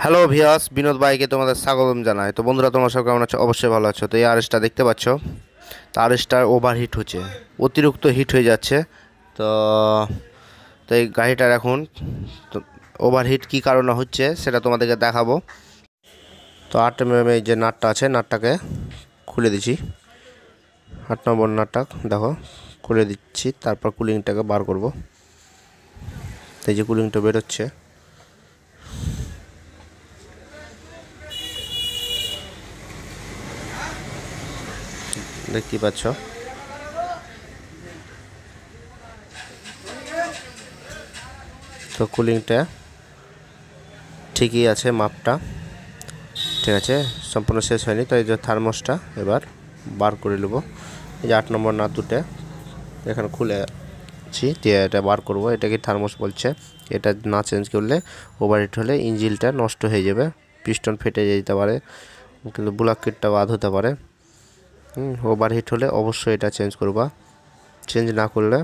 Hello viewers, Binod বাইকে তোমাদের স্বাগতম জানাই। তো বন্ধুরা, তোমরা সব কেমন আছো? অবশ্যই ভালো আছো। তো এই আরএসটা দেখতে পাচ্ছ, তো আরএসটা ওভারহিট হচ্ছে, অতিরিক্ত হিট হয়ে যাচ্ছে। তো তো এই গাড়িটার এখন তো ওভারহিট কী কারণে হচ্ছে সেটা তোমাদেরকে দেখাবো। তো 8 mm এই যে নাটটা আছে, নাটটাকে খুলে দিচ্ছি। 8 নম্বর নাটটা দেখো খুলে দিচ্ছি, তারপর কুলিংটাকে বার করব। এই যে কুলিংটা বেরোচ্ছে, দেখতে পাচ্ছ। তো কুলিংটা ঠিকই আছে, মাপটা ঠিক আছে, সম্পূর্ণ শেষ হয়নি। তো এই যে থার্মোসটা এবার বার করে নেব। এই যে 8 নম্বর নাট দুটো এখানে খুলেছি, দিয়ে এটা বার করব। এটাকে থার্মোস বলছে। এটা না চেঞ্জ করলে ওভারহিট হলে ইঞ্জিনটা নষ্ট হয়ে যাবে, পিস্টন ফেটে যেতে পারে, কিন্তু ব্লক কিটটা বাদ হতে পারে। ওভারহিট হলে অবশ্যই এটা চেঞ্জ করবা। চেঞ্জ না করলে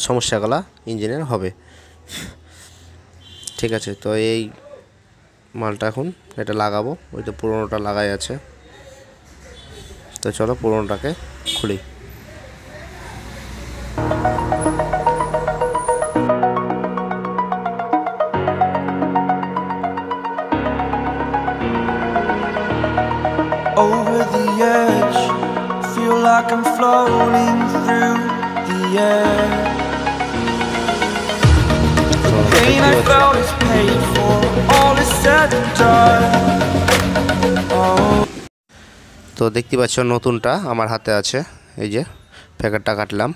সমস্যাগুলো ইঞ্জিনের হবে। ঠিক আছে, তো এই মালটা এখন এটা লাগাবো। ওই তো পুরোনোটা লাগাই আছে। তো চলো পুরোনোটাকে খুলি। Over the edge, feel like I'm floating through the air. The pain I felt is paid for, all is said and done. Oh. তো দেখতে পাচ্ছ নতুনটা আমার হাতে আছে, এই যে প্যাকেটটা কাটলাম।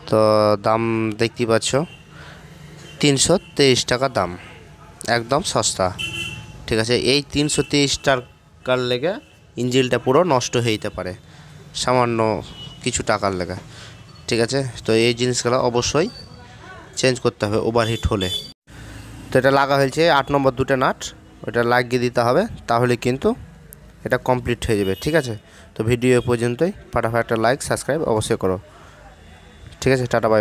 তো দাম দেখতে পাচ্ছ 323 টাকা দাম, একদম সস্তা। ঠিক আছে, এই 323 টাকার লেগে ইঞ্জিনটা পুরো নষ্ট হয়ে যেতে পারে সামান্য কিছু টাকার লেগে। ঠিক আছে, তো এই জিনিসগুলো অবশ্যই চেঞ্জ করতে হবে ওভারহিট হলে। তো এটা লাগা হয়েছে 8 নম্বর দুটো নাট, ওটা লাগিয়ে দিতে হবে, তাহলে কিন্তু এটা কমপ্লিট হয়ে যাবে। ঠিক আছে, তো ভিডিও পর্যন্তই। ফাটাফাট একটা লাইক সাবস্ক্রাইব অবশ্যই করো। ঠিক আছে, টাটা বাই।